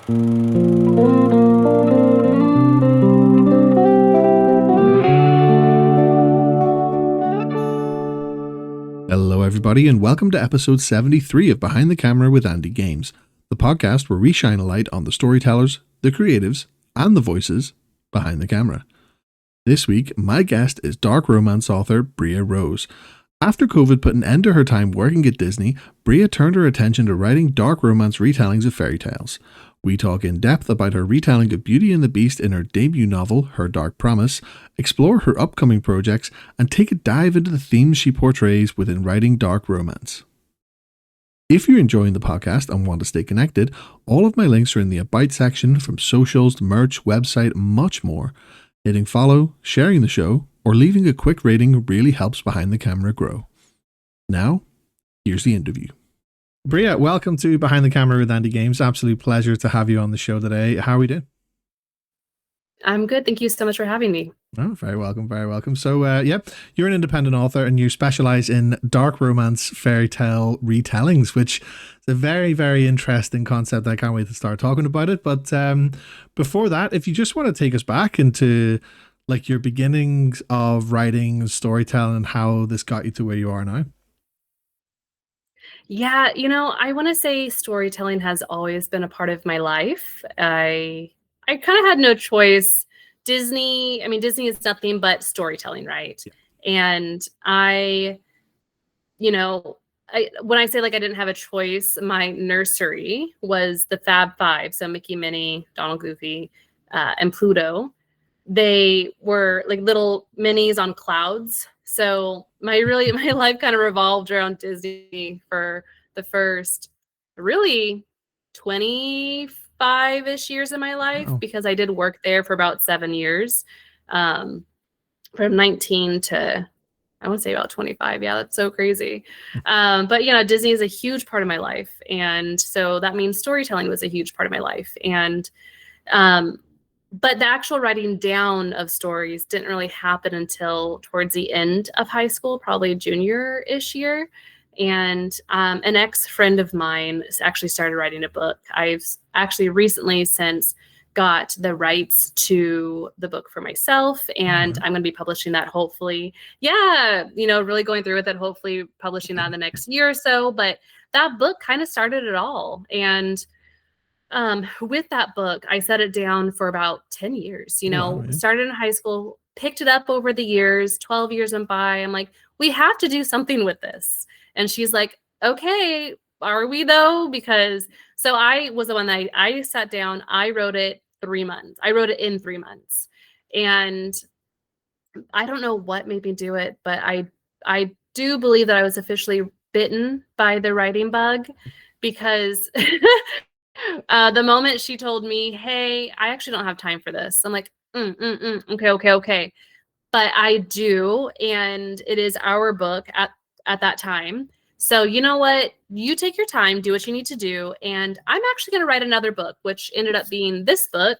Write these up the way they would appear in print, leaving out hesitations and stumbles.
Hello, everybody, and welcome to episode 73 of Behind the Camera with Andy Games, the podcast where we shine a light on the storytellers, the creatives, and the voices behind the camera. This week, my guest is dark romance author Bria Rose. After COVID put an end to her time working at Disney, Bria turned her attention to writing dark romance retellings of fairy tales. We talk in depth about her retelling of Beauty and the Beast in her debut novel, Her Dark Promise, explore her upcoming projects, and take a dive into the themes she portrays within writing dark romance. If you're enjoying the podcast and want to stay connected, all of my links are in the About section, from socials, merch, website, and much more. Hitting follow, sharing the show, or leaving a quick rating really helps Behind the Camera grow. Now, here's the interview. Bria, welcome to Behind the Camera with Andy Games. Absolute pleasure to have you on the show today. How are we doing? I'm good. Thank you so much for having me. Oh, very welcome, very welcome. So, you're an independent author and you specialise in dark romance fairy tale retellings, which is a very, very interesting concept. I can't wait to start talking about it. But before that, if you just want to take us back into like your beginnings of writing, storytelling, and how this got you to where you are now. Yeah, I want to say storytelling has always been a part of my life. I kind of had no choice. Disney is nothing but storytelling, right? Yeah. And when I say like I didn't have a choice, my nursery was the Fab Five. So Mickey, Minnie, Donald, Goofy, and Pluto. They were like little minis on clouds. So my life kind of revolved around Disney for the first really 25-ish years of my life. Wow. Because I did work there for about 7 years, from 19 to I want to say about 25. Yeah, that's so crazy. But Disney is a huge part of my life. And so that means storytelling was a huge part of my life. And but the actual writing down of stories didn't really happen until towards the end of high school, probably junior-ish year. And an ex-friend of mine actually started writing a book. I've actually recently since got the rights to the book for myself, and I'm going to be publishing that hopefully. Yeah, really going through with it, hopefully publishing that in the next year or so. But that book kind of started it all. And with that book, I set it down for about 10 years, wow, yeah. Started in high school, picked it up over the years, 12 years went by. I'm like, we have to do something with this. And she's like, okay, are we though? Because so I was the one that I sat down, I wrote it 3 months. I wrote it in 3 months. And I don't know what made me do it, but I do believe that I was officially bitten by the writing bug, because the moment she told me, hey, I actually don't have time for this. I'm like, okay. But I do. And it is our book at that time. So you know what? You take your time, do what you need to do. And I'm actually going to write another book, which ended up being this book,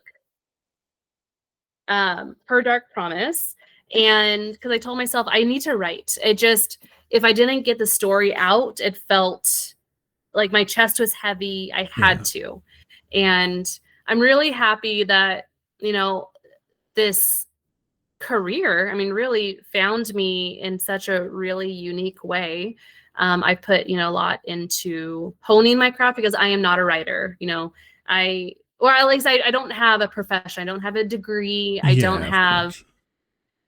Her Dark Promise. And because I told myself I need to write. If I didn't get the story out, it felt like my chest was heavy. I had to. And I'm really happy that, this career, really found me in such a really unique way. I put, a lot into honing my craft, because I am not a writer. I don't have a profession. I don't have a degree. I don't have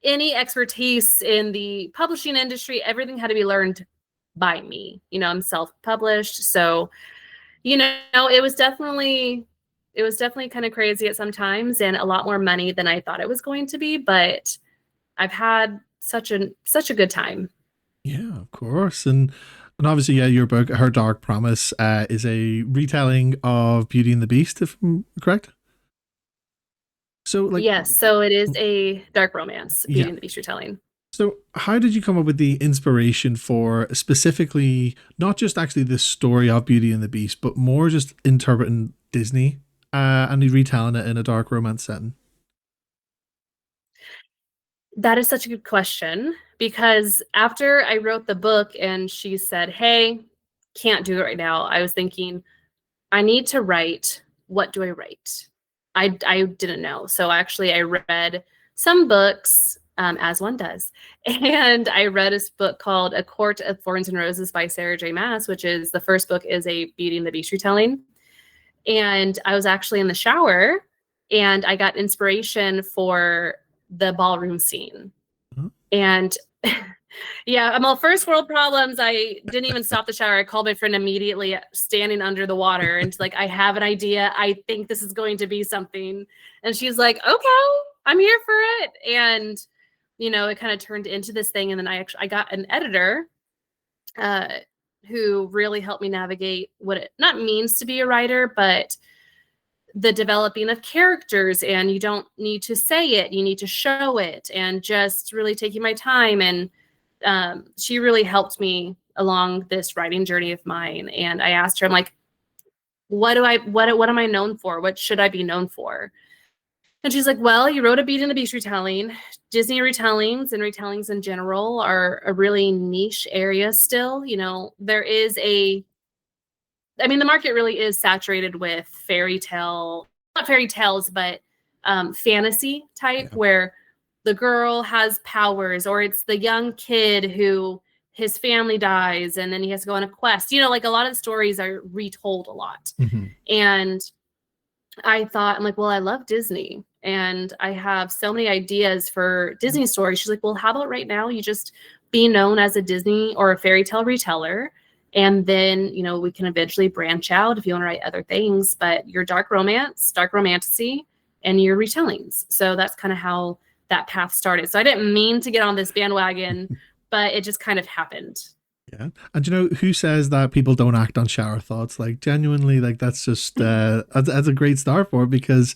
any expertise in the publishing industry. Everything had to be learned by me. I'm self-published. So, it was definitely kind of crazy at some times, and a lot more money than I thought it was going to be, but I've had such a good time. Yeah, of course. And obviously, your book, Her Dark Promise, is a retelling of Beauty and the Beast, if I'm correct. So yes, so it is a dark romance, Beauty and the Beast retelling. So how did you come up with the inspiration for specifically, not just actually the story of Beauty and the Beast, but more just interpreting Disney and retelling it in a dark romance setting? That is such a good question, because after I wrote the book and she said, hey, can't do it right now, I was thinking, I need to write what do I write? I didn't know. So actually I read some books, as one does. And I read a book called A Court of Thorns and Roses by Sarah J. Maas, which is the first book is a Beauty and the Beast retelling. And I was actually in the shower and I got inspiration for the ballroom scene. Mm-hmm. And yeah, I'm all first world problems. I didn't even stop the shower. I called my friend immediately standing under the water and like, I have an idea. I think this is going to be something. And she's like, okay, I'm here for it. And, it kind of turned into this thing. And then I got an editor who really helped me navigate what it not means to be a writer, but the developing of characters. And you don't need to say it. You need to show it, and just really taking my time. And she really helped me along this writing journey of mine. And I asked her, I'm like, what am I known for? What should I be known for? And she's like, well, you wrote a Beauty and the Beast retelling. Disney retellings and retellings in general are a really niche area still. There is the market really is saturated with not fairy tales, but fantasy type, where the girl has powers, or it's the young kid who his family dies and then he has to go on a quest. Like a lot of the stories are retold a lot. Mm-hmm. And I thought, I'm like, well, I love Disney and I have so many ideas for Disney stories. She's like, well, how about right now you just be known as a Disney or a fairy tale reteller? And then, we can eventually branch out if you want to write other things, but your dark romance, dark romantasy, and your retellings. So that's kind of how that path started. So I didn't mean to get on this bandwagon, but it just kind of happened. Yeah. And who says that people don't act on shower thoughts? Like genuinely, like that's just, that's a great start for it, because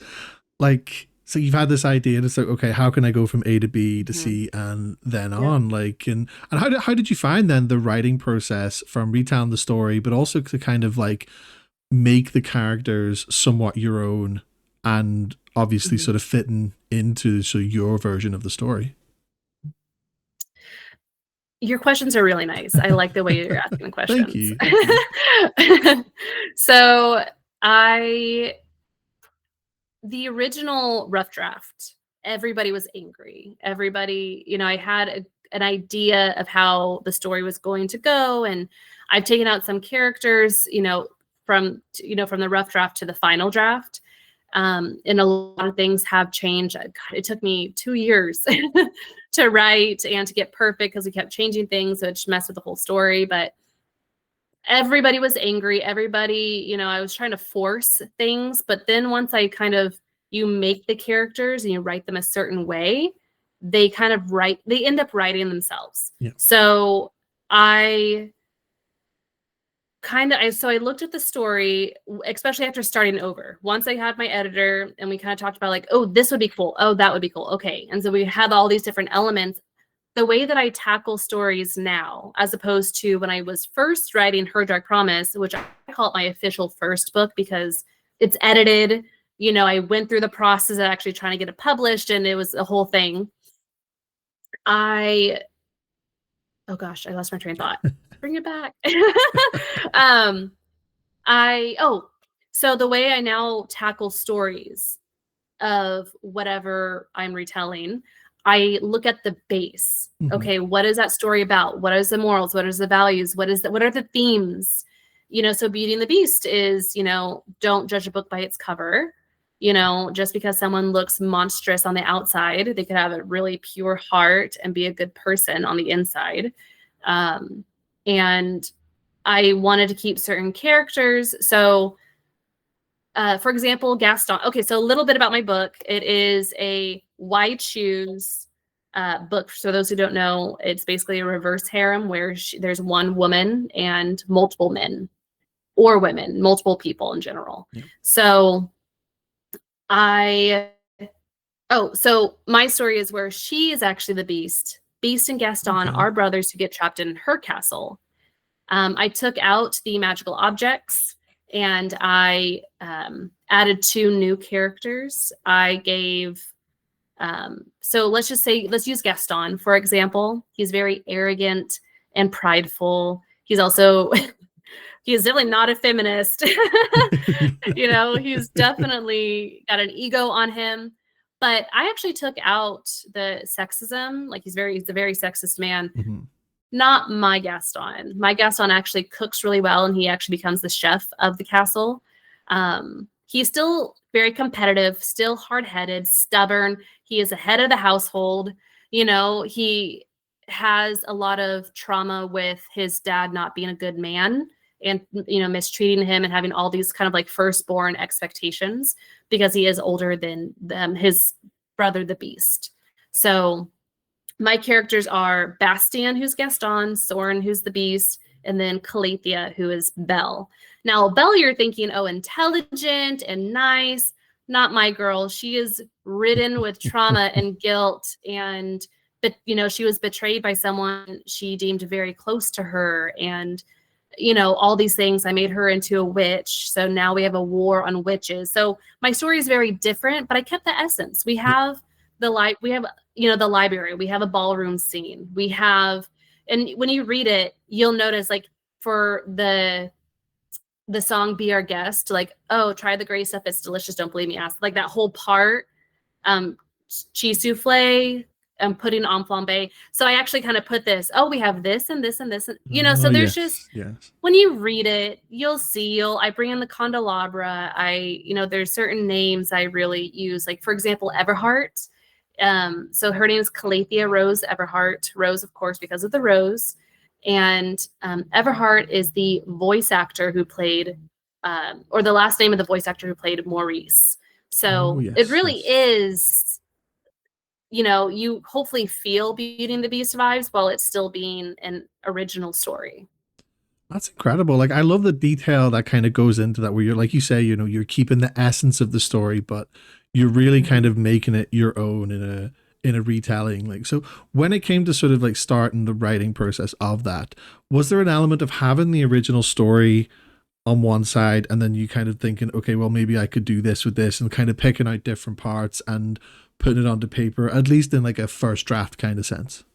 like, so you've had this idea and it's like, okay, how can I go from A to B to C and then on? Like, and how did you find then the writing process from retelling the story, but also to kind of like make the characters somewhat your own and obviously sort of fitting into your version of the story? Your questions are really nice. I like the way you're asking questions. Thank you. So the original rough draft, everybody was angry. Everybody, I had an idea of how the story was going to go. And I've taken out some characters, from the rough draft to the final draft. And a lot of things have changed. God, it took me 2 years to write and to get perfect because we kept changing things. So it just messed with the whole story. But everybody was angry. Everybody, I was trying to force things. But then once you make the characters and you write them a certain way, they end up writing themselves. Yeah. So I looked at the story, especially after starting over. Once I had my editor and we kind of talked about like, oh, this would be cool. Oh, that would be cool. Okay. And so we had all these different elements. The way that I tackle stories now, as opposed to when I was first writing Her Dark Promise, which I call it my official first book because it's edited. I went through the process of actually trying to get it published, and it was a whole thing. Oh gosh, I lost my train of thought. Bring it back. So the way I now tackle stories of whatever I'm retelling, I look at the base. Mm-hmm. Okay, what is that story about? What is the morals? What is the values? What are the themes? So Beauty and the Beast is, don't judge a book by its cover. Just because someone looks monstrous on the outside, they could have a really pure heart and be a good person on the inside. And I wanted to keep certain characters. So, for example, Gaston. Okay, so a little bit about my book. It is a Why Choose book. For those who don't know, it's basically a reverse harem where there's one woman and multiple men or women, multiple people in general. Yeah. So so my story is where she is actually the Beast. Beast and Gaston are brothers who get trapped in her castle. I took out the magical objects and I added 2 new characters. I gave, so let's use Gaston, for example. He's very arrogant and prideful. He's also he is definitely not a feminist. You know, he's definitely got an ego on him. But I actually took out the sexism. Like he's a very sexist man. Mm-hmm. Not my Gaston. My Gaston actually cooks really well, and he actually becomes the chef of the castle. He's still very competitive, still hard-headed, stubborn. He is the head of the household. You know, he has a lot of trauma with his dad not being a good man and, you know, mistreating him and having all these kind of like firstborn expectations because he is older than his brother, the Beast. So my characters are Bastian, who's Gaston, Soren, who's the Beast, and then Calathea, who is Belle. Now, Belle, you're thinking, oh, intelligent and nice. Not my girl. She is ridden with trauma and guilt, and but you know, she was betrayed by someone she deemed very close to her, and you know, all these things. I made her into a witch, so now we have a war on witches. So my story is very different, but I kept the essence. We have we have, you know, the library. We have a ballroom scene. We have, and when you read it, you'll notice like for the song "Be Our Guest," like, oh, try the great stuff, it's delicious, don't believe me, ask. Like that whole part, cheese souffle and pudding en flambe. So I actually kind of put this, oh, we have this and this and this, and, you know, so there's just, when you read it, you'll see, I bring in the candelabra. You know, there's certain names I really use. Like, for example, Everhart. So her name is Calathea Rose Everhart. Rose, of course, because of the rose. And Everhart is the voice actor who played, or the last name of the voice actor who played Maurice. So it really is, you know, you hopefully feel Beauty and the Beast vibes while it's still being an original story. That's incredible. Like, I love the detail that kind of goes into that, where you're, like you say, you know, you're keeping the essence of the story, but you're really kind of making it your own in a retelling. Like, so when it came to sort of like starting the writing process of that, was there an element of having the original story on one side and then you kind of thinking, okay, well, maybe I could do this with this, and kind of picking out different parts and putting it onto paper, at least in like a first draft kind of sense?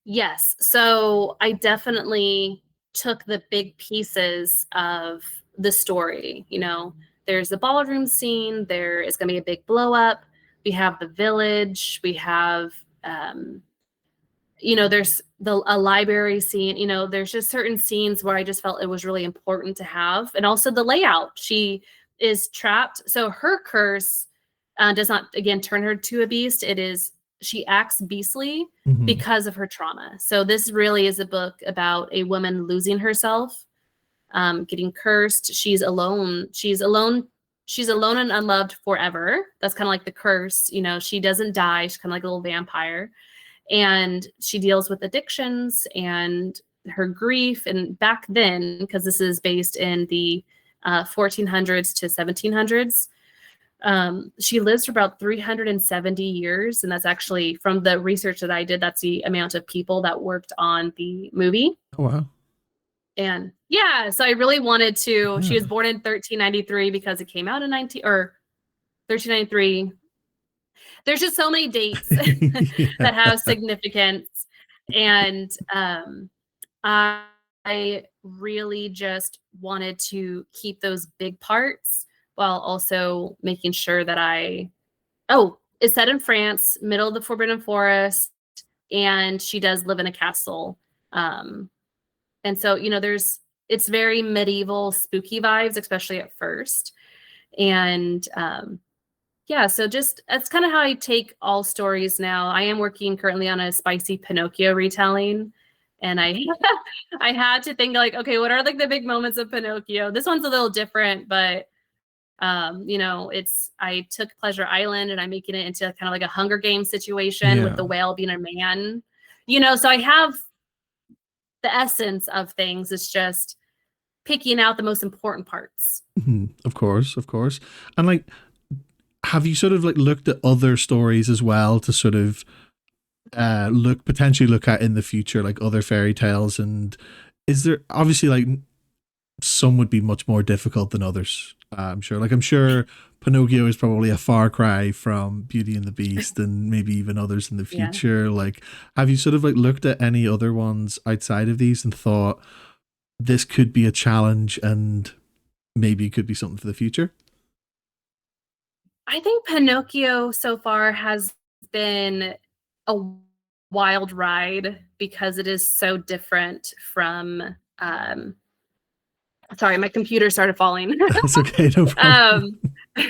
Yes. So I definitely took the big pieces of the story. You know, there's the ballroom scene, there is going to be a big blow up. We have the village, we have, you know, there's a library scene. You know, there's just certain scenes where I just felt it was really important to have. And also the layout. She is trapped. So her curse does not, again, turn her to a beast. It is, she acts beastly because of her trauma. So this really is a book about a woman losing herself, getting cursed. She's alone. She's alone and unloved forever. That's kind of like the curse. You know, she doesn't die. She's kind of like a little vampire. And she deals with addictions and her grief. And back then, because this is based in the 1400s to 1700s, she lives for about 370 years. And that's actually, from the research that I did, that's the amount of people that worked on the movie. Oh, wow. And yeah, so I really wanted to, she was born in 1393 because it came out in 1393. There's just so many dates that have significance. And I really just wanted to keep those big parts while also making sure that it's set in France, middle of the Forbidden Forest, and she does live in a castle. And so, you know, it's very medieval, spooky vibes, especially at first. And yeah, so just that's kind of how I take all stories now. I am working currently on a spicy Pinocchio retelling. And I I had to think like, okay, what are like the big moments of Pinocchio? This one's a little different, but you know, I took Pleasure Island and I'm making it into kind of like a Hunger Games situation with the whale being a man. You know, so I have the essence of things. It's just picking out the most important parts. Of course, of course. And like, have you sort of like looked at other stories as well to sort of potentially look at in the future, like other fairy tales? And is there, obviously, like, some would be much more difficult than others, I'm sure Pinocchio is probably a far cry from Beauty and the Beast and maybe even others in the future. Like, have you sort of like looked at any other ones outside of these and thought this could be a challenge and maybe it could be something for the future? I think Pinocchio so far has been a wild ride because it is so different from sorry, my computer started falling. That's okay, no problem. um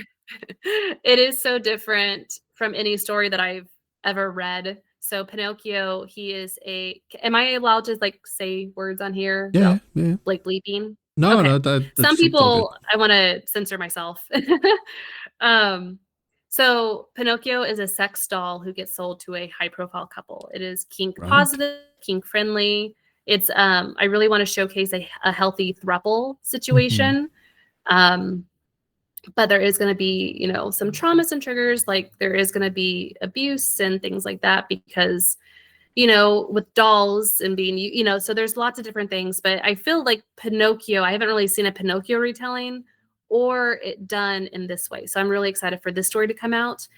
it is so different from any story that I've ever read. So Pinocchio, he is am I allowed to like say words on here Yeah, without yeah. like bleeping? No, Okay. no, Some it's all good. people, I want to censor myself. um, so Pinocchio is a sex doll who gets sold to a high profile couple. It is kink Right. positive, kink friendly. It's I really want to showcase a healthy throuple Mm-hmm. situation. Um, but there is going to be, some traumas and triggers. Like there is going to be abuse and things like that because, with dolls and being, so there's lots of different things. But I feel like Pinocchio, I haven't really seen a Pinocchio retelling or it done in this way. So I'm really excited for this story to come out.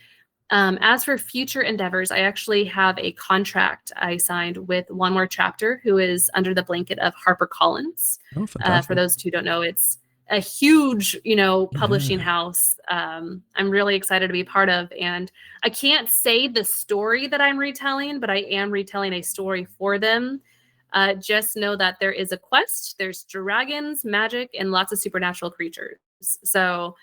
As for future endeavors, I actually have a contract I signed with One More Chapter, who is under the blanket of HarperCollins. Oh, For fantastic. those who don't know, it's a huge, publishing Yeah. house. I'm really excited to be part of, and I can't say the story that I'm retelling, but I am retelling a story for them. Just know that there is a quest. There's dragons, magic, and lots of supernatural creatures. So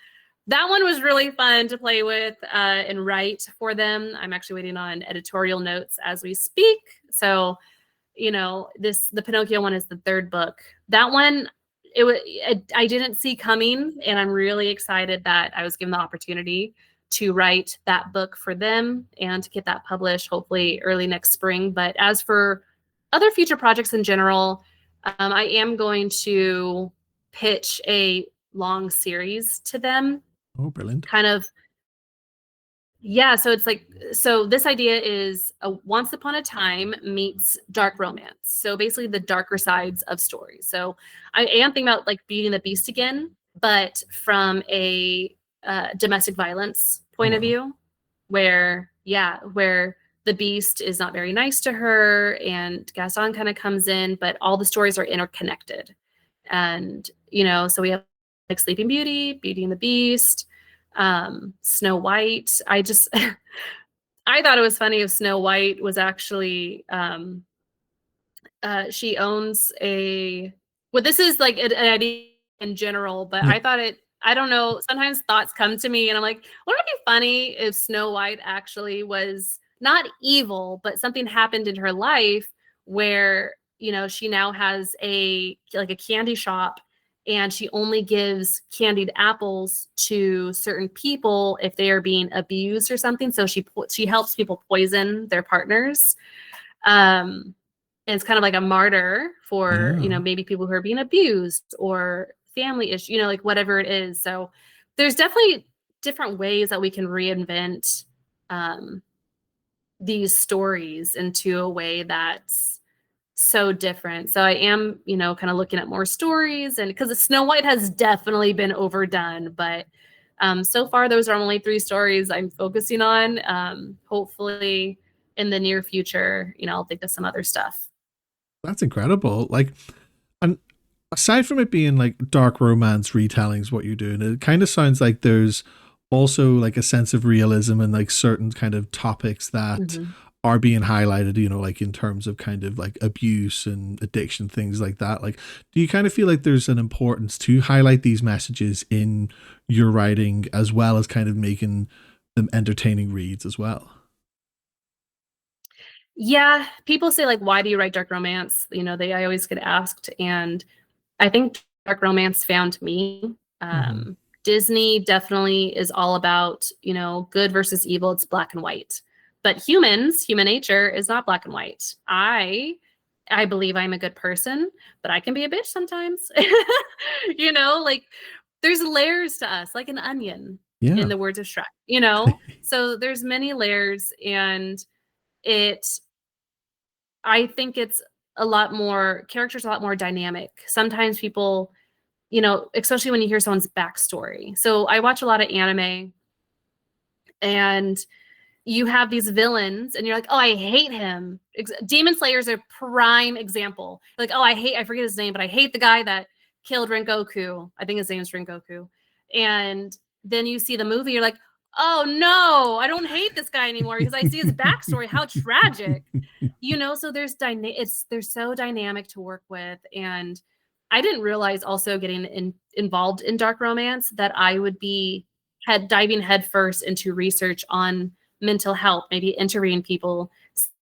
that one was really fun to play with and write for them. I'm actually waiting on editorial notes as we speak. So, the Pinocchio one is the third book. That one, I didn't see coming, and I'm really excited that I was given the opportunity to write that book for them and to get that published hopefully early next spring. But as for other future projects in general, I am going to pitch a long series to them, Oh, brilliant. kind of. Yeah, so it's like, so this idea is a once upon a time meets dark romance. So basically the darker sides of stories. So I am thinking about like Beauty and the Beast again, but from a domestic violence Oh, point of wow. view, where the Beast is not very nice to her and Gaston kind of comes in, but all the stories are interconnected. And, so we have like Sleeping Beauty, Beauty and the Beast, Snow White. I thought it was funny if Snow White was actually she owns well, this is like an idea in general, but Yeah. I don't know, sometimes thoughts come to me and I'm like, wouldn't it be funny if Snow White actually was not evil, but something happened in her life where, she now has a candy shop and she only gives candied apples to certain people if they are being abused or something. So she helps people poison their partners. And it's kind of like a martyr for, Yeah. maybe people who are being abused or family issue, like whatever it is. So there's definitely different ways that we can reinvent um, these stories into a way that's so different. So I am, kind of looking at more stories, and because Snow White has definitely been overdone, but so far those are only 3 stories I'm focusing on. Hopefully in the near future, I'll think of some other stuff. That's incredible. Like, and aside from it being like dark romance retellings, what you're doing, it kind of sounds like there's also like a sense of realism and like certain kind of topics that Mhm. are being highlighted, like in terms of kind of like abuse and addiction, things like that. Like, do you kind of feel like there's an importance to highlight these messages in your writing as well as kind of making them entertaining reads as well? Yeah, people say like, "Why do you write dark romance?" I always get asked, and I think dark romance found me. Mm-hmm. Disney definitely is all about, good versus evil. It's black and white. But human nature is not black and white. I believe I'm a good person, but I can be a bitch sometimes. Like there's layers to us, like an onion, in Yeah. the words of Shrek. So there's many layers, and it I think it's a lot more characters, a lot more dynamic. Sometimes people, especially when you hear someone's backstory. So I watch a lot of anime, and you have these villains and you're like, oh, I hate him. Demon Slayer is a prime example. Like, oh, I forget his name, but I hate the guy that killed Rengoku. I think his name is Rengoku. And then you see the movie, you're like, oh no, I don't hate this guy anymore because I see his backstory. How tragic. So there's they're so dynamic to work with. And I didn't realize also getting involved in dark romance that I would be diving headfirst into research on mental health, maybe interviewing people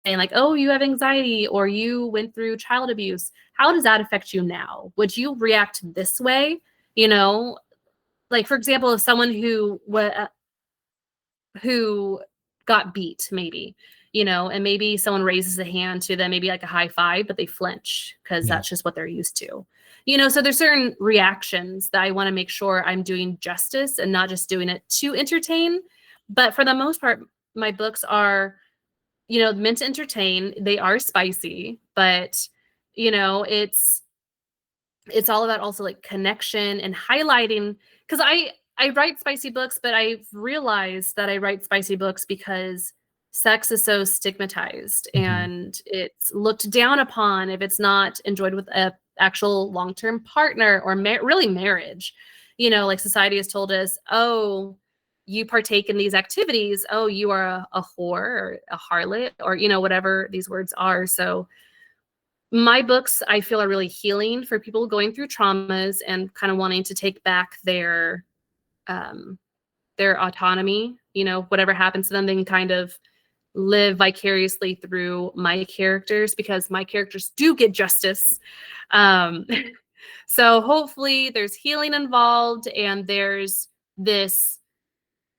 saying like, oh, you have anxiety or you went through child abuse. How does that affect you now? Would you react this way? Like, for example, if someone who got beat, maybe, and maybe someone raises a hand to them, maybe like a high five, but they flinch because that's just what they're used to. So there's certain reactions that I want to make sure I'm doing justice and not just doing it to entertain. But for the most part, my books are, meant to entertain. They are spicy, but it's all about also like connection and highlighting, because I write spicy books, but I've realized that I write spicy books because sex is so stigmatized and it's looked down upon if it's not enjoyed with a actual long-term partner or really marriage. Like society has told us, oh, you partake in these activities, oh, you are a whore or a harlot or whatever these words are. So my books, I feel, are really healing for people going through traumas and kind of wanting to take back their autonomy. Whatever happens to them, they can kind of live vicariously through my characters, because my characters do get justice. So hopefully there's healing involved and there's this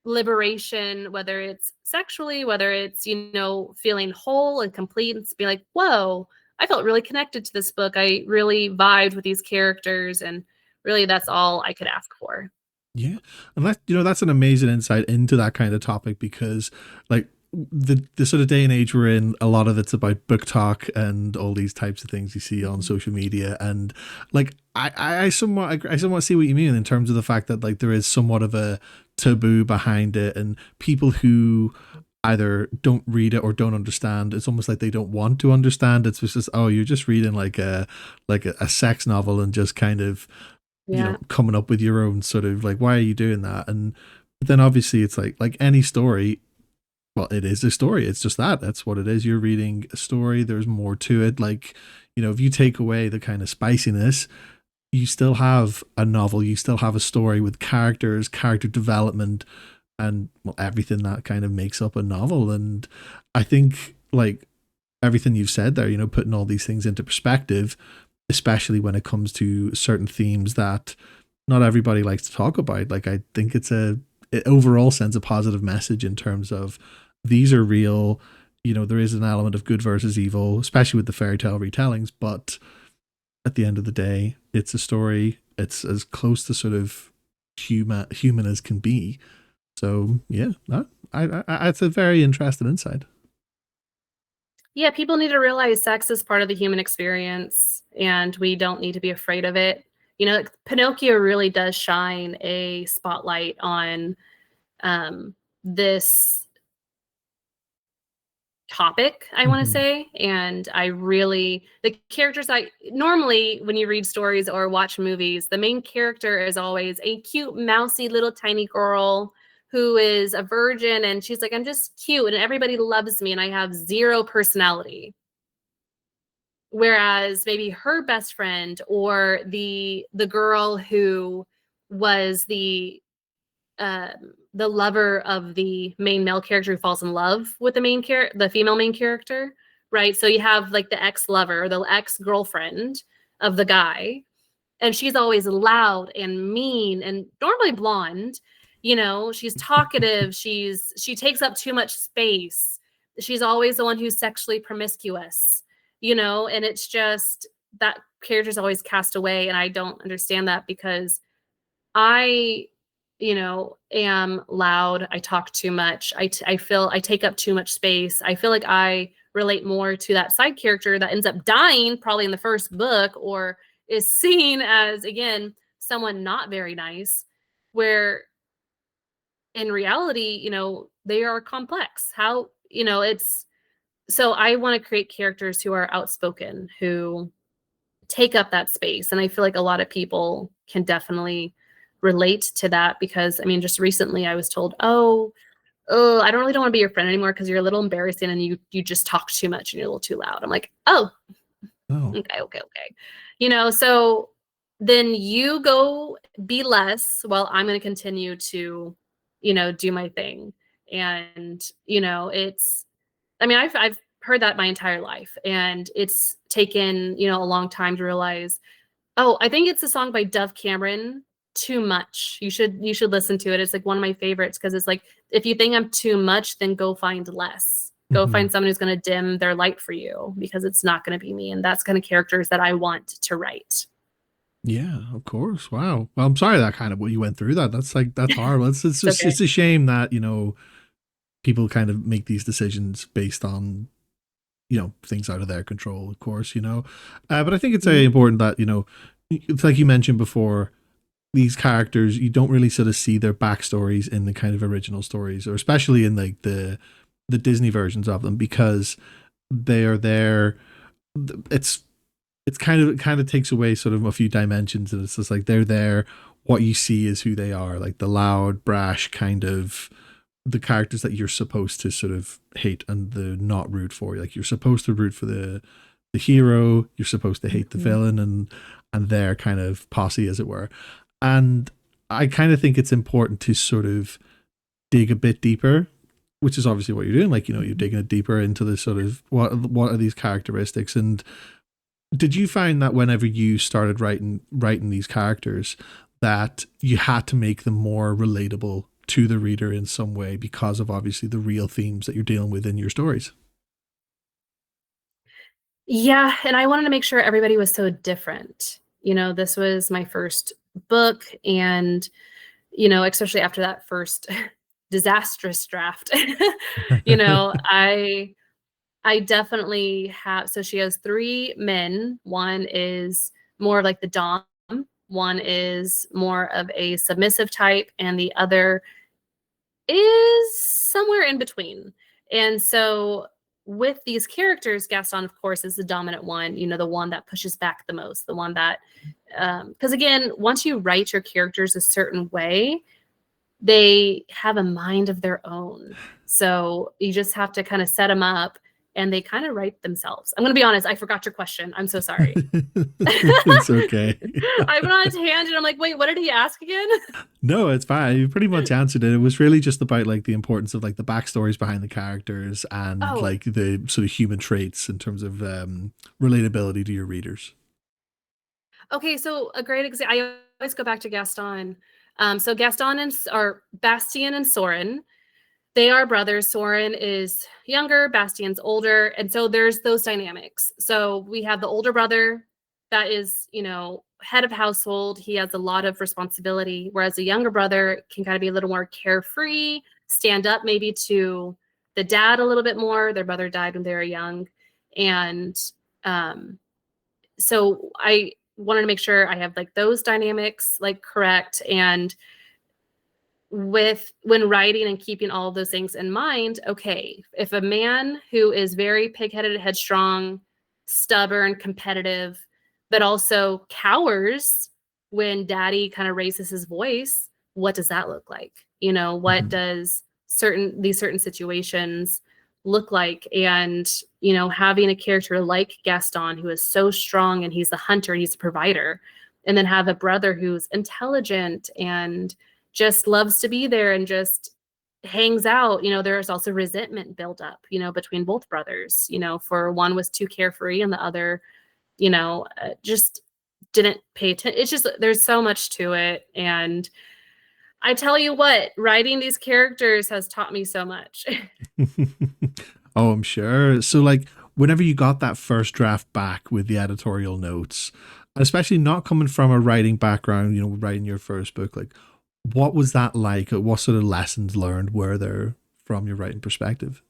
liberation, whether it's sexually, whether it's, feeling whole and complete and be like, whoa, I felt really connected to this book. I really vibed with these characters, and really that's all I could ask for. Yeah. And that's an amazing insight into that kind of topic, because like the sort of day and age we're in, a lot of it's about BookTok and all these types of things you see on social media. And like, I somewhat see what you mean in terms of the fact that like there is somewhat of a taboo behind it, and people who either don't read it or don't understand, it's almost like they don't want to understand. It's just, oh, you're just reading like a sex novel and just kind of coming up with your own sort of like, why are you doing that? And then obviously it's like any story, well, it is a story. It's just that's what it is. You're reading a story. There's more to it. Like, if you take away the kind of spiciness, you still have a novel. You still have a story with characters, character development, and everything that kind of makes up a novel. And I think like everything you've said there, putting all these things into perspective, especially when it comes to certain themes that not everybody likes to talk about. Like, I think it overall sends a positive message in terms of these are real. There is an element of good versus evil, especially with the fairy tale retellings. But at the end of the day, it's a story. It's as close to sort of human as can be. So yeah, it's a very interesting insight. Yeah, people need to realize sex is part of the human experience and we don't need to be afraid of it. Pinocchio really does shine a spotlight on this topic, I want to say. And the characters, normally when you read stories or watch movies, the main character is always a cute, mousy little tiny girl who is a virgin, and she's like, I'm just cute and everybody loves me and I have zero personality. Whereas maybe her best friend or the girl who was the lover of the main male character who falls in love with the female main character, right? So you have like the ex-lover or the ex-girlfriend of the guy, and she's always loud and mean and normally blonde. She's talkative. She takes up too much space. She's always the one who's sexually promiscuous, and it's just that character's always cast away. And I don't understand that, because I, am loud. I talk too much. I feel I take up too much space. I feel like I relate more to that side character that ends up dying probably in the first book, or is seen as, again, someone not very nice, where in reality, they are complex. How, it's so I want to create characters who are outspoken, who take up that space. And I feel like a lot of people can definitely relate to that because I mean, just recently I was told, oh, I don't really don't want to be your friend anymore because you're a little embarrassing and you just talk too much and you're a little too loud. I'm like, oh, Oh. okay. So then you go be less while I'm going to continue to, do my thing. And, it's, I mean, I've heard that my entire life, and it's taken, a long time to realize, oh, I think it's a song by Dove Cameron, Too Much. You should listen to it. It's like one of my favorites because it's like, if you think I'm too much, then go find less. Go Mhm. find someone who's going to dim their light for you because it's not going to be me. And that's kind of characters that I want to write. Yeah, of course. Wow. Well, I'm sorry that kind of what you went through. That's horrible. It's It's just okay. it's a shame that people kind of make these decisions based on things out of their control. Of course, but I think it's Mhm. important that it's like you mentioned before. These characters, you don't really sort of see their backstories in the kind of original stories, or especially in like the Disney versions of them, because they are there. It's it kind of takes away sort of a few dimensions, and it's just like they're there. What you see is who they are, like the loud, brash kind of the characters that you're supposed to sort of hate and the not root for. Like you're supposed to root for the hero, you're supposed to hate the Mhm. villain and their kind of posse, as it were. And I kind of think it's important to sort of dig a bit deeper, which is obviously what you're doing. Like you're digging it deeper into the sort of what are these characteristics. And did you find that whenever you started writing these characters, that you had to make them more relatable to the reader in some way because of obviously the real themes that you're dealing with in your stories? Yeah, and I wanted to make sure everybody was so different. This was my first book, and especially after that first disastrous draft, I definitely have. So she has three men. One is more of like the dom, one is more of a submissive type, and the other is somewhere in between. And so with these characters, Gaston, of course, is the dominant one, the one that pushes back the most, the one that, because again, once you write your characters a certain way, they have a mind of their own. So you just have to kind of set them up and they kind of write themselves. I'm going to be honest, I forgot your question. I'm so sorry. It's okay. I went on a tangent. I'm like, wait, what did he ask again? No, it's fine. You pretty much answered it. It was really just about like the importance of like the backstories behind the characters and Oh, like the sort of human traits in terms of relatability to your readers. okay. So a great example, I always go back to Gaston. So Gaston or Bastien and Soren, they are brothers. Soren is younger, Bastian's older. And so there's those dynamics. So we have the older brother that is, head of household. He has a lot of responsibility, whereas the younger brother can kind of be a little more carefree, stand up maybe to the dad a little bit more. Their brother died when they were young. And um, so I wanted to make sure I have like those dynamics like correct. And with when writing and keeping all of those things in mind, okay, if a man who is very pig-headed, headstrong, stubborn, competitive, but also cowers when daddy kind of raises his voice, what does that look like? What Mhm. does certain situations look like? And having a character like Gaston who is so strong and he's the hunter, he's the provider, and then have a brother who's intelligent and just loves to be there and just hangs out. There's also resentment build up, between both brothers, for one was too carefree and the other, just didn't pay attention. It's just, there's so much to it. And I tell you what, writing these characters has taught me so much. Oh, I'm sure. So, like, whenever you got that first draft back with the editorial notes, especially not coming from a writing background, writing your first book, like, what was that like? What sort of lessons learned were there from your writing perspective?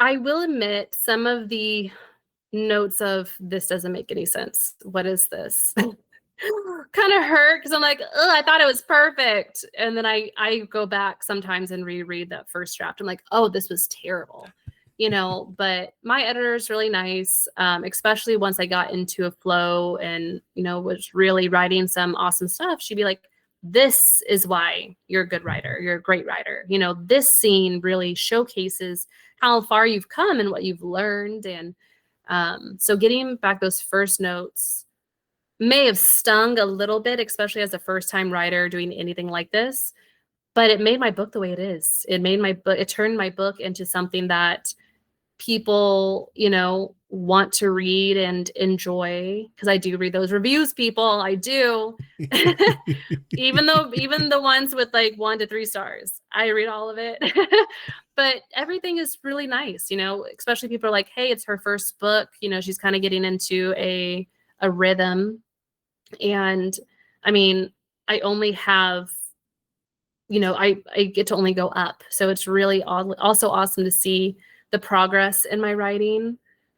I will admit some of the notes of this doesn't make any sense. What is this? kind of hurt because I'm like, oh, I thought it was perfect. And then I go back sometimes and reread that first draft. I'm like, oh, this was terrible. But my editor is really nice, especially once I got into a flow and, was really writing some awesome stuff. She'd be like, this is why you're a good writer. You're a great writer. This scene really showcases how far you've come and what you've learned. And so getting back those first notes may have stung a little bit, especially as a first-time writer doing anything like this, but it made my book the way it is. It turned my book into something that people, want to read and enjoy, because I do read those reviews, people. I do. Even the ones with like 1 to 3 stars, I read all of it. But everything is really nice, especially people are like, hey, it's her first book. She's kind of getting into a rhythm. And I mean, I only have, I get to only go up. So it's really also awesome to see the progress in my writing.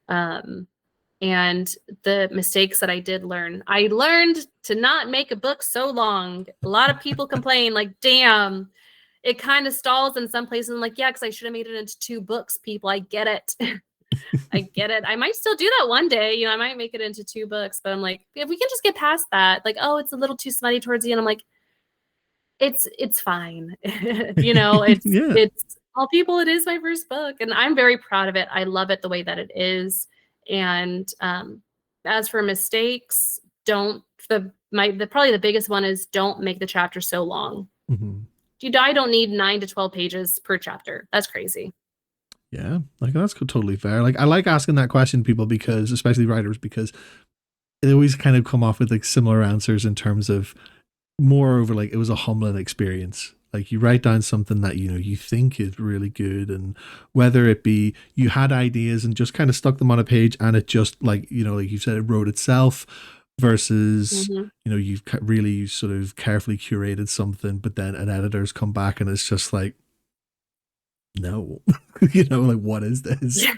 And the mistakes that I did learn. I learned to not make a book so long. A lot of people complain, like, damn, it kind of stalls in some places. I'm like, yeah, because I should have made it into 2 books, people. I get it. I get it. I might still do that one day. I might make it into 2 books, but I'm like, if we can just get past that, like, oh, it's a little too smutty towards the end. I'm like, it's fine. Yeah. It's all people. It is my first book, and I'm very proud of it. I love it the way that it is. And as for mistakes, probably the biggest one is don't make the chapter so long. Mm-hmm. I don't need 9 to 12 pages per chapter. That's crazy. Yeah, like that's totally fair. Like I like asking that question to people because, especially writers, because they always kind of come off with like similar answers in terms of moreover, like it was a humbling experience. Like you write down something that you think is really good, and whether it be you had ideas and just kind of stuck them on a page, and it just like like you said, it wrote itself, versus you've really sort of carefully curated something, but then an editor's come back and it's just like, no, like what is this? Yeah.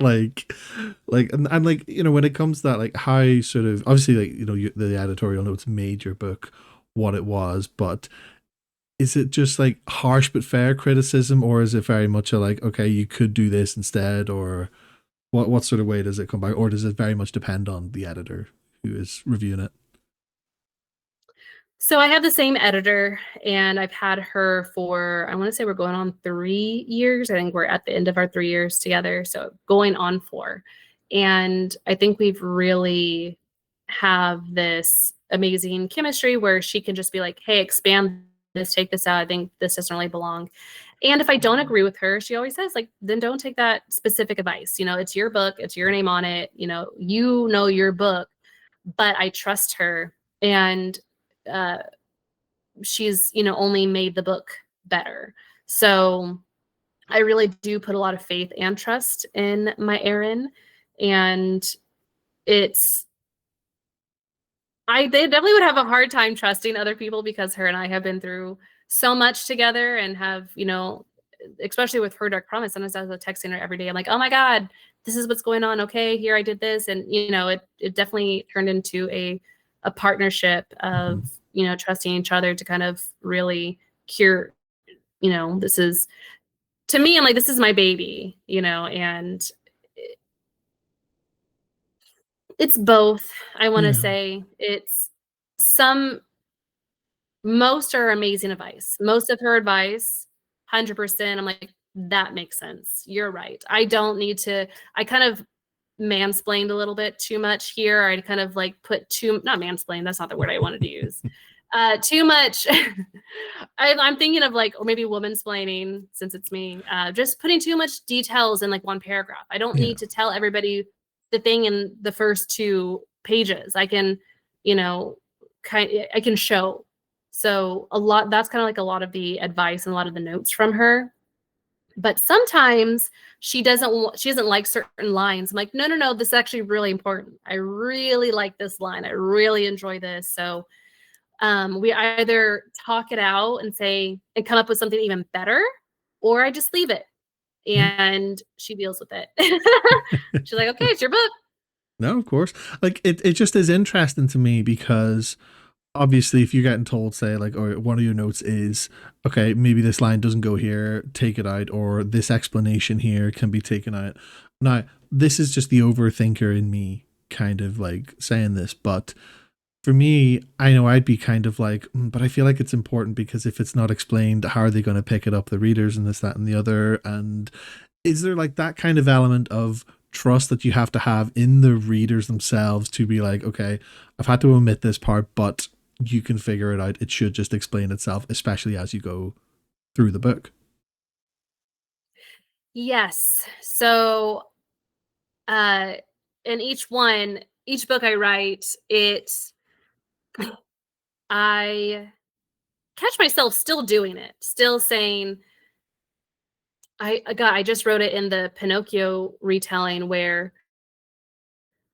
And like when it comes to that, like how sort of obviously like the editorial notes made your book what it was, but is it just like harsh but fair criticism, or is it very much a like, okay, you could do this instead, or what sort of way does it come by, or does it very much depend on the editor who is reviewing it? So I have the same editor, and I've had her for, I want to say we're going on 3 years. I think we're at the end of our 3 years together. So going on 4. And I think we've really have this amazing chemistry where she can just be like, hey, expand this, take this out. I think this doesn't really belong. And if I don't agree with her, she always says, like, then don't take that specific advice. It's your book, it's your name on it, your book, but I trust her. And she's only made the book better. So I really do put a lot of faith and trust in my Erin. And they definitely would have a hard time trusting other people, because her and I have been through so much together and have, especially with her Dark Promise, sometimes I was texting her every day. I'm like, oh my God, this is what's going on. Okay, here I did this. And, it definitely turned into a partnership of, trusting each other to kind of really cure, this is, to me, I'm like, this is my baby, and it's both. I want to say most are amazing advice. Most of her advice, 100%, I'm like, that makes sense. You're right. I don't need to, I kind of mansplained a little bit too much here. I kind of like not mansplain, that's not the word I wanted to use. Too much. I'm thinking of like, or maybe womansplaining, since it's me, just putting too much details in like one paragraph. I don't need to tell everybody the thing in the first 2 pages. I can, I can show. So that's kind of like a lot of the advice and a lot of the notes from her. But sometimes she doesn't like certain lines. I'm like, no, this is actually really important. I really like this line. I really enjoy this. So we either talk it out and and come up with something even better, or I just leave it and she deals with it. She's like, okay, it's your book. No, of course. Like it just is interesting to me because obviously if you're getting told, say, like, or one of your notes is, okay, maybe this line doesn't go here, take it out, or this explanation here can be taken out. Now, this is just the overthinker in me kind of like saying this, but for me, I know I'd be kind of like, but I feel like it's important because if it's not explained, how are they going to pick it up, the readers, and this, that, and the other? And is there like that kind of element of trust that you have to have in the readers themselves to be like, okay, I've had to omit this part, but you can figure it out. It should just explain itself, especially as you go through the book. Yes. So uh in each book I write, I catch myself still doing it, still saying, I just wrote it in the Pinocchio retelling where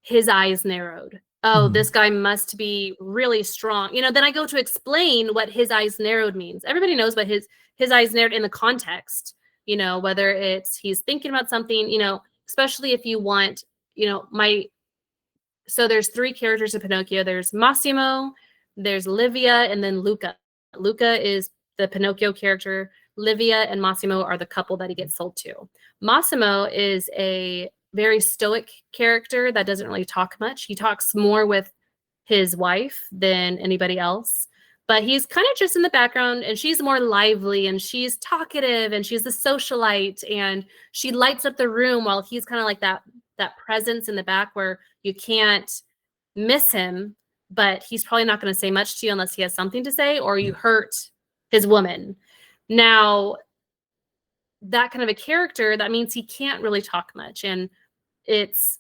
his eyes narrowed. Oh, Mm-hmm. this guy must be really strong. Then I go to explain what his eyes narrowed means. Everybody knows what his eyes narrowed in the context, whether it's he's thinking about something, especially if you want, my so there's three characters in Pinocchio. There's Massimo, there's Livia, and then Luca. Luca is the Pinocchio character. Livia and Massimo are the couple that he gets sold to. Massimo is a very stoic character that doesn't really talk much. He talks more with his wife than anybody else. But he's kind of just in the background, and she's more lively and she's talkative and she's the socialite and she lights up the room while he's kind of like that presence in the back where you can't miss him, but he's probably not going to say much to you unless he has something to say or you Yeah. hurt his woman. Now, that kind of a character, that means he can't really talk much, and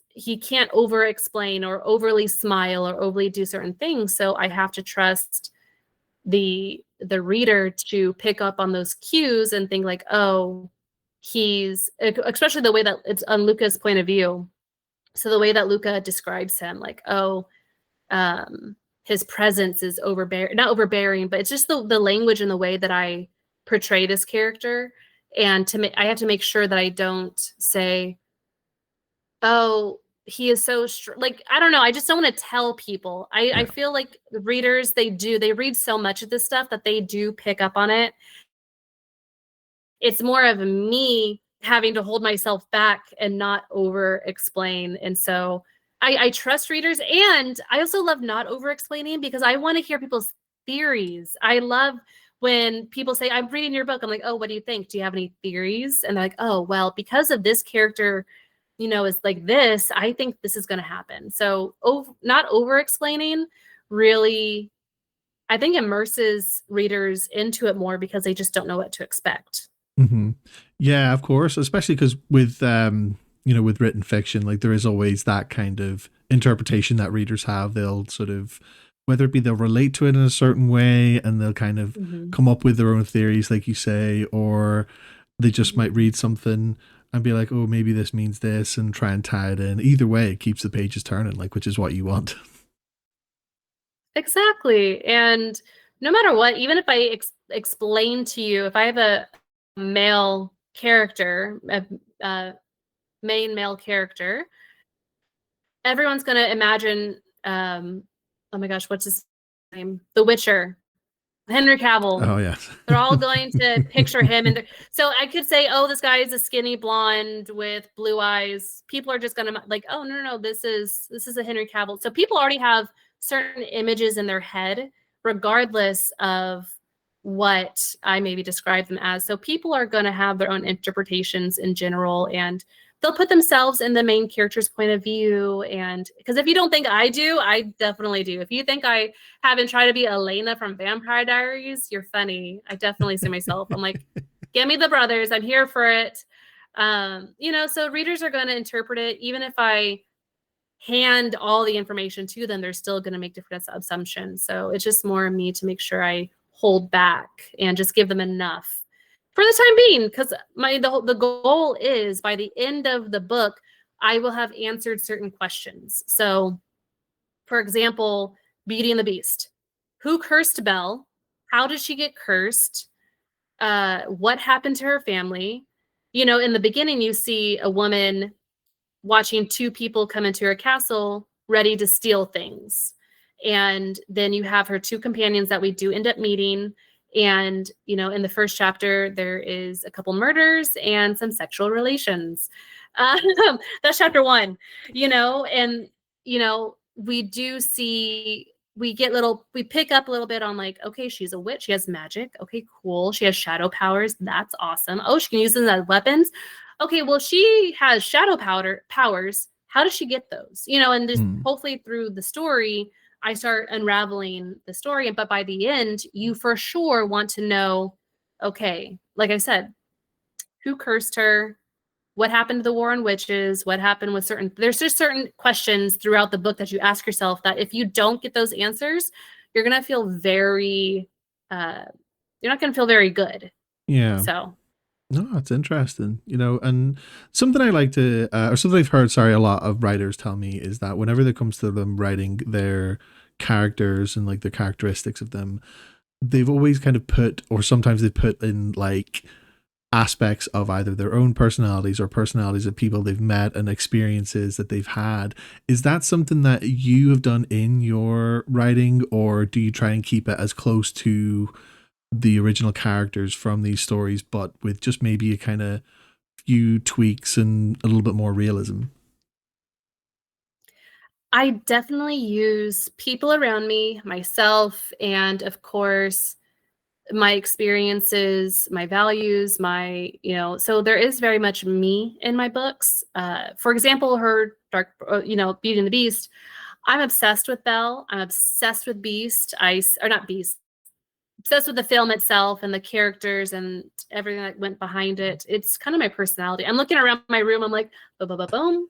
he can't over explain or overly smile or overly do certain things. So I have to trust the reader to pick up on those cues and think like, oh, he's, especially the way that it's on Luca's point of view. So the way that Luca describes him, like, oh, his presence is overbearing, not overbearing, but it's just the language and the way that I portray this character. And I have to make sure that I don't say, oh, he is so like, I don't know. I just don't want to tell people. I Yeah. feel like the readers, they read so much of this stuff that they do pick up on it. It's more of me having to hold myself back and not over explain. And so I trust readers, and I also love not over explaining because I want to hear people's theories. I love when people say, I'm reading your book. I'm like, oh, what do you think? Do you have any theories? And they're like, oh, well, because of this character, is like this, I think this is going to happen. So not over explaining really, I think, immerses readers into it more because they just don't know what to expect. Mm-hmm. Yeah, of course, especially because with with written fiction, like there is always that kind of interpretation that readers have. They'll sort of, whether it be they'll relate to it in a certain way and they'll kind of Mm-hmm. come up with their own theories, like you say, or they just might read something and be like, oh, maybe this means this, and try and tie it in. Either way, it keeps the pages turning, like, which is what you want. Exactly. And no matter what, even if I explain to you, if I have a male character, a main male character, everyone's going to imagine, oh my gosh, what's his name? The Witcher, Henry Cavill. Oh yeah. They're all going to picture him. And so I could say, oh, this guy is a skinny blonde with blue eyes. People are just going to like, oh, no, this is a Henry Cavill. So people already have certain images in their head, regardless of what I maybe describe them as. So people are going to have their own interpretations in general, and they'll put themselves in the main character's point of view. And because if you don't think I do, I definitely do. If you think I haven't tried to be Elena from Vampire Diaries, you're funny. I definitely see myself. I'm like, give me the brothers. I'm here for it. So readers are going to interpret it. Even if I hand all the information to them, they're still going to make different assumptions. So it's just more me to make sure I hold back and just give them enough for the time being, because the goal is by the end of the book, I will have answered certain questions. So, for example, Beauty and the Beast. Who cursed Belle? How did she get cursed? What happened to her family? In the beginning, you see a woman watching two people come into her castle ready to steal things. And then you have her two companions that we do end up meeting. And, in the first chapter, there is a couple murders and some sexual relations. Um, that's chapter 1, and, we do see, we pick up a little bit on like, okay, she's a witch. She has magic. Okay, cool. She has shadow powers. That's awesome. Oh, she can use them as weapons. Okay, well, she has shadow powers. How does she get those? And just hopefully through the story, I start unraveling the story. But by the end, you for sure want to know, okay, like I said, who cursed her? What happened to the war on witches? What happened with there's just certain questions throughout the book that you ask yourself that if you don't get those answers, you're going to feel you're not going to feel very good. Yeah. So. No, that's interesting. And something I like to, or something I've heard, a lot of writers tell me is that whenever it comes to them writing their characters and like the characteristics of them, they've always kind of put, or sometimes they put in like aspects of either their own personalities or personalities of people they've met and experiences that they've had. Is that something that you have done in your writing, or do you try and keep it as close to the original characters from these stories, but with just maybe a kind of few tweaks and a little bit more realism? I definitely use people around me, myself, and of course, my experiences, my values, so there is very much me in my books. For example, her Beauty and the Beast. I'm obsessed with Belle. I'm obsessed with Beast. Or not Beast. Obsessed with the film itself and the characters and everything that went behind it. It's kind of my personality. I'm looking around my room. I'm like, boom, boom.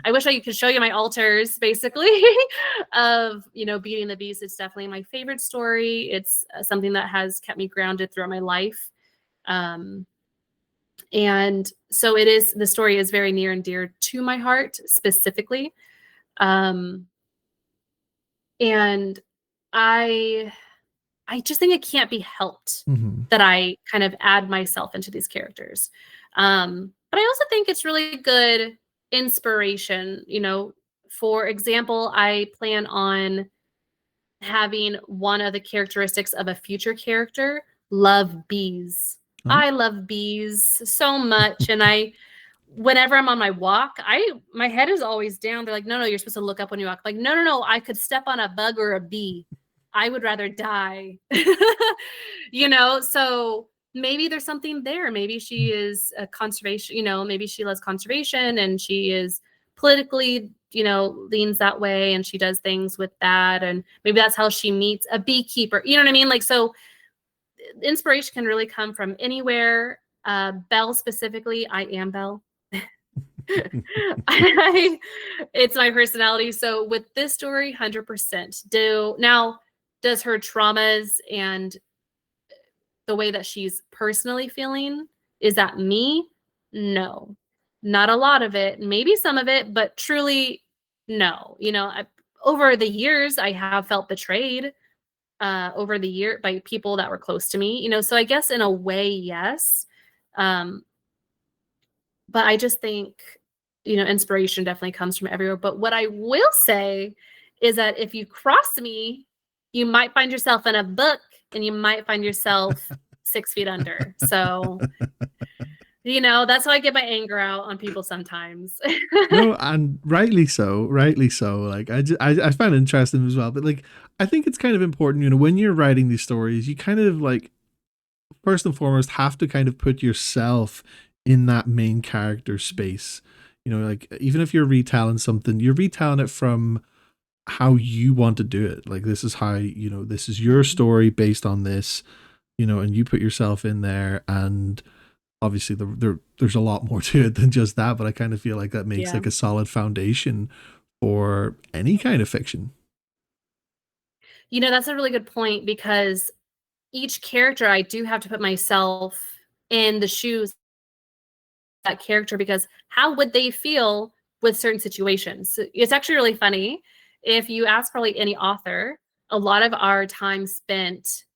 I wish I could show you my altars, basically, of Beauty and the Beast. It's definitely my favorite story. It's something that has kept me grounded throughout my life, and so the story is very near and dear to my heart specifically, and I just think it can't be helped that I kind of add myself into these characters. But I also think it's really good inspiration. For example, I plan on having one of the characteristics of a future character love bees. Oh. I love bees so much. And whenever I'm on my walk, my head is always down. They're like, no, you're supposed to look up when you walk. Like, no, I could step on a bug or a bee. I would rather die. So maybe there's something there. Maybe she is a conservation, maybe she loves conservation and she is politically, leans that way and she does things with that. And maybe that's how she meets a beekeeper. You know what I mean? Like, so inspiration can really come from anywhere. Belle specifically, I am Belle. It's my personality. So with this story, 100%. Now, does her traumas and the way that she's personally feeling, is that me? No, not a lot of it. Maybe some of it, but truly, no. Over the years, I have felt betrayed over the year by people that were close to me. So I guess in a way, yes. But I just think, inspiration definitely comes from everywhere. But what I will say is that if you cross me, you might find yourself in a book and you might find yourself 6 feet under. So, that's how I get my anger out on people sometimes. No, and rightly so. Like I find it interesting as well. But like, I think it's kind of important, when you're writing these stories, you kind of like, first and foremost, have to kind of put yourself in that main character space. Like even if you're retelling something, you're retelling it from how you want to do it. Like this is how, this is your story based on this, and you put yourself in there. And obviously there's a lot more to it than just that, but I kind of feel like that makes like a solid foundation for any kind of fiction. That's a really good point, because each character, I do have to put myself in the shoes of that character, because how would they feel with certain situations? It's actually really funny. If you ask probably any author, a lot of our time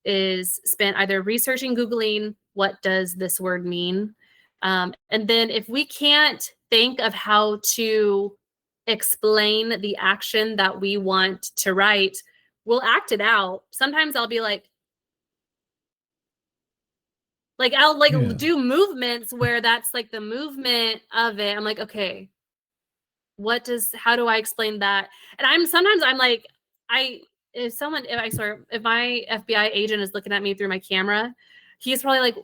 is spent either researching, Googling, what does this word mean? And then if we can't think of how to explain the action that we want to write, we'll act it out. Sometimes I'll be like I'll do movements where that's like the movement of it. I'm like, okay, how do I explain that? And sometimes I'm like, if my FBI agent is looking at me through my camera, he's probably like,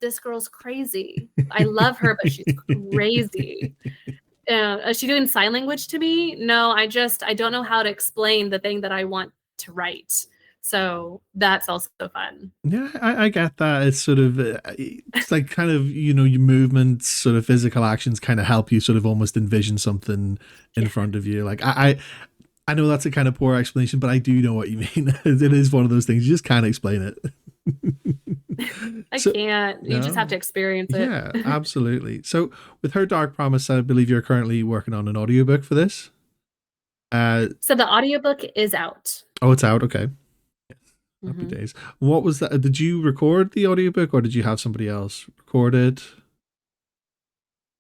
this girl's crazy. I love her, but she's crazy. Is she doing sign language to me? No, I don't know how to explain the thing that I want to write. So that's also fun. Yeah, I get that. It's sort of, it's like kind of, your movements, sort of physical actions kind of help you sort of almost envision something in front of you. Like I know that's a kind of poor explanation, but I do know what you mean. It is one of those things. You just can't explain it. I can't. You just have to experience it. Yeah, absolutely. So with Her Dark Promise, I believe you're currently working on an audiobook for this. So the audiobook is out. Oh, it's out. Okay. Happy days. What was that? Did you record the audiobook or did you have somebody else record it?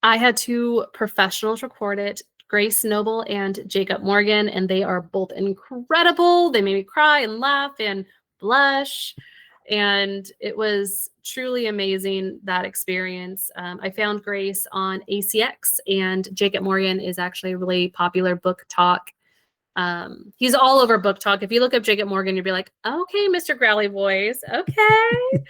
I had two professionals record it, Grace Noble and Jacob Morgan, and they are both incredible. They made me cry and laugh and blush. And it was truly amazing, that experience. I found Grace on ACX, and Jacob Morgan is actually a really popular BookTok. He's all over BookTok. If you look up Jacob Morgan, you'll be like, okay, Mr. Growly voice. Okay.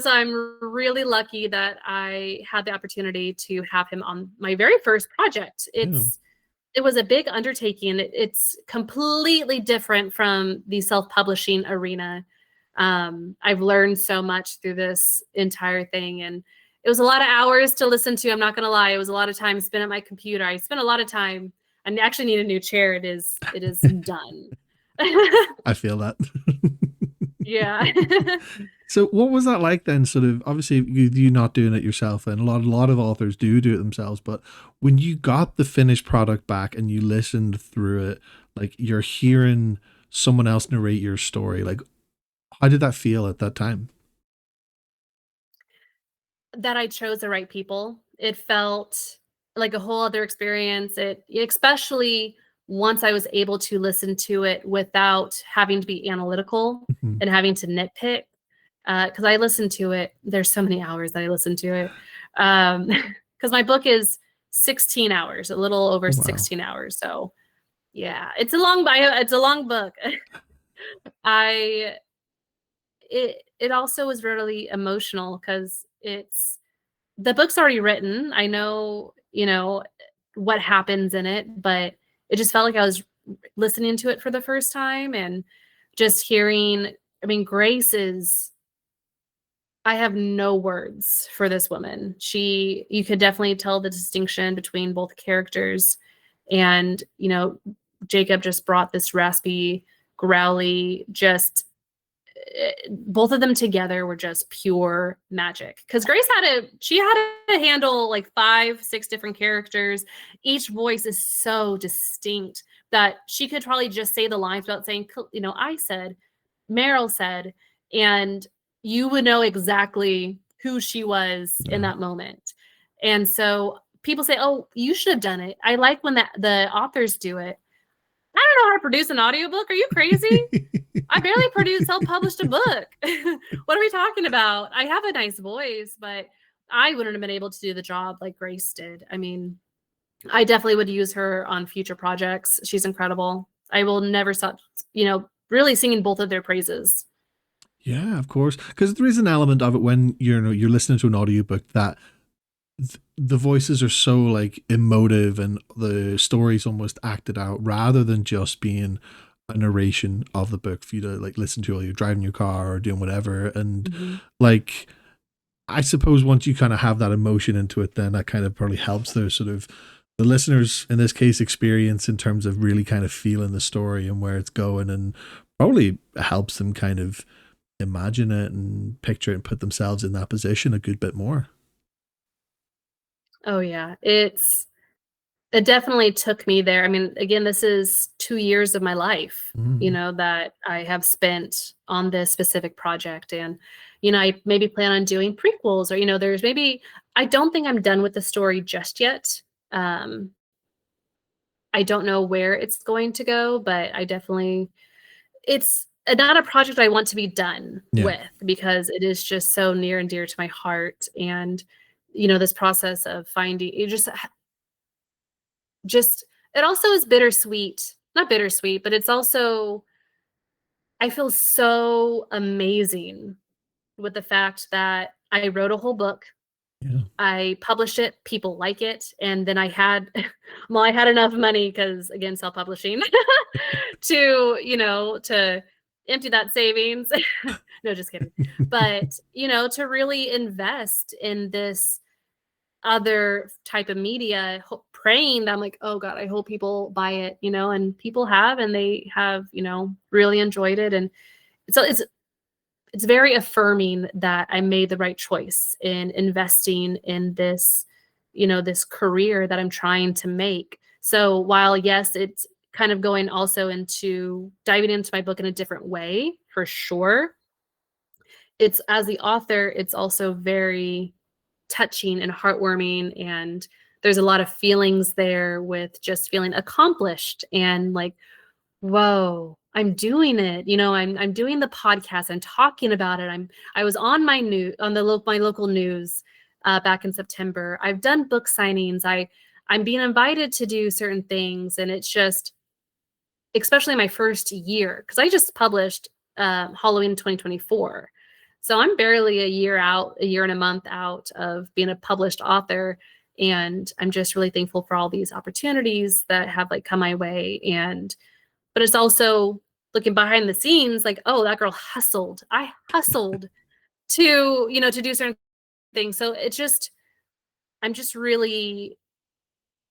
So I'm really lucky that I had the opportunity to have him on my very first project. It was a big undertaking. It's completely different from the self-publishing arena. I've learned so much through this entire thing, and it was a lot of hours to listen to. I'm not going to lie. It was a lot of time spent at my computer. I spent a lot of time. I actually need a new chair. It is done. I feel that. Yeah. So what was that like then? Sort of, obviously you not doing it yourself, and a lot of authors do it themselves, but when you got the finished product back and you listened through it, like you're hearing someone else narrate your story, like how did that feel at that time? That I chose the right people. It felt like a whole other experience. Especially once I was able to listen to it without having to be analytical and having to nitpick. Because I listened to it. There's so many hours that I listened to it. Because my book is 16 hours, a little over 16 hours. So yeah, it's a long book. It also was really emotional because the book's already written. I know, what happens in it, but it just felt like I was listening to it for the first time and just hearing, Grace I have no words for this woman. You could definitely tell the distinction between both characters, and, Jacob just brought this raspy, growly, both of them together were just pure magic. Because Grace had to handle like 5-6 different characters. Each voice is so distinct that she could probably just say the lines without saying, I said, Meryl said, and you would know exactly who she was in that moment. And so people say, oh, you should have done it. I like when the authors do it. I don't know how to produce an audiobook. Are you crazy? I barely self-published a book. What are we talking about? I have a nice voice, but I wouldn't have been able to do the job like Grace did. I definitely would use her on future projects. She's incredible. I will never stop, really singing both of their praises. Yeah, of course. Because there is an element of it when you're listening to an audiobook that the voices are so like emotive and the story's almost acted out rather than just being a narration of the book for you to like listen to while you're driving your car or doing whatever. And like, I suppose once you kind of have that emotion into it, then that kind of probably helps the sort of the listeners in this case experience in terms of really kind of feeling the story and where it's going, and probably helps them kind of imagine it and picture it and put themselves in that position a good bit more. Oh yeah, it definitely took me there. Again, this is 2 years of my life, that I have spent on this specific project. And, I maybe plan on doing prequels or, I don't think I'm done with the story just yet. I don't know where it's going to go, but it's not a project I want to be done with, because it is just so near and dear to my heart. And, this process of finding it it also is bittersweet, not bittersweet, but it's also, I feel so amazing with the fact that I wrote a whole book. Yeah. I published it, people like it, and then I had enough money, because again, self-publishing, to empty that savings. No, just kidding. But, to really invest in this other type of media, praying that I'm like, oh God, I hope people buy it, and people have, and they have, really enjoyed it. And so it's very affirming that I made the right choice in investing in this, this career that I'm trying to make. So while, yes, it's kind of going also into diving into my book in a different way, for sure, it's, as the author, it's also very touching and heartwarming. And there's a lot of feelings there, with just feeling accomplished and like, whoa, I'm doing it. I'm doing the podcast. I'm talking about it. I was on my local news back in September. I've done book signings. I'm being invited to do certain things, and it's just, especially my first year, because I just published Halloween 2024. So I'm barely a year and a month out of being a published author. And I'm just really thankful for all these opportunities that have come my way. But it's also looking behind the scenes, like, oh, that girl hustled. I hustled to do certain things. So I'm just really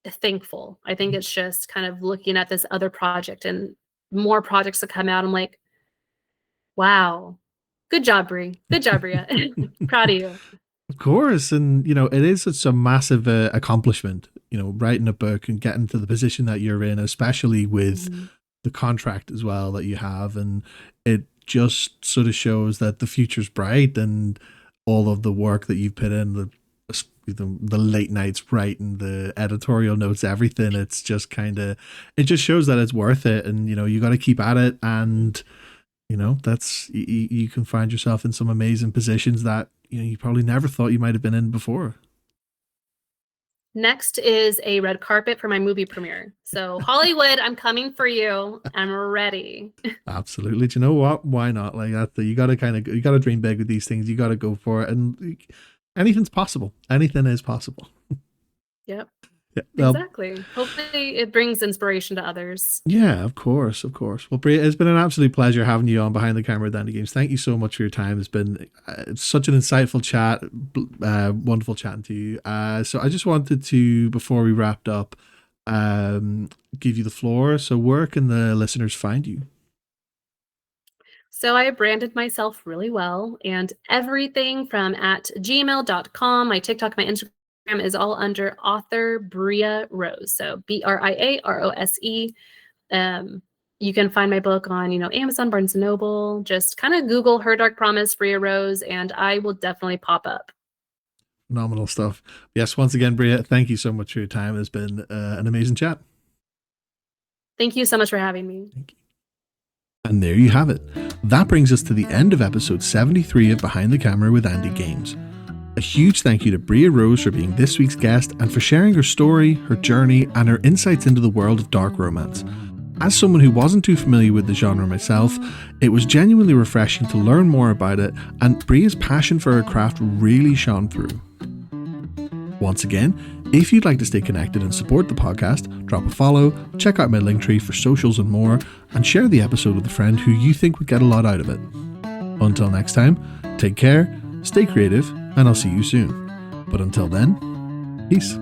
thankful. I think it's just kind of looking at this other project and more projects that come out. I'm like, wow, good job, Brie. Good job, Bria. Proud of you. Of course. And, it is such a massive accomplishment, writing a book and getting to the position that you're in, especially with the contract as well that you have. And it just sort of shows that the future's bright, and all of the work that you've put in, the late nights writing, the editorial notes, everything. It's just it just shows that it's worth it. And, you got to keep at it. And, that's, you can find yourself in some amazing positions that, you probably never thought you might have been in before. Next is a red carpet for my movie premiere. So Hollywood, I'm coming for you. I'm ready. Absolutely. Do you know what? Why not? Like that. You got to dream big with these things. You got to go for it. And anything's possible. Anything is possible. Yep. Yeah, exactly. Hopefully it brings inspiration to others. Yeah, of course. Well, Bria, it's been an absolute pleasure having you on Behind the Camera with Andy Games. Thank you so much for your time. It's been such an insightful chat. Wonderful chatting to you. So I just wanted to, before we wrapped up, give you the floor. So where can the listeners find you? So I branded myself really well, and everything from @gmail.com, my TikTok, my Instagram, is all under author Bria Rose. So BriaRose. You can find my book on, Amazon, Barnes & Noble. Just kind of Google Her Dark Promise, Bria Rose, and I will definitely pop up. Phenomenal stuff. Yes, once again, Bria, thank you so much for your time. It's been an amazing chat. Thank you so much for having me. Thank you. And there you have it. That brings us to the end of episode 73 of Behind the Camera with Andy Games. A huge thank you to Bria Rose for being this week's guest and for sharing her story, her journey, and her insights into the world of dark romance. As someone who wasn't too familiar with the genre myself, it was genuinely refreshing to learn more about it, and Bria's passion for her craft really shone through. Once again, if you'd like to stay connected and support the podcast, drop a follow, check out my Linktree for socials and more, and share the episode with a friend who you think would get a lot out of it. Until next time, take care, stay creative, and I'll see you soon. But until then, peace.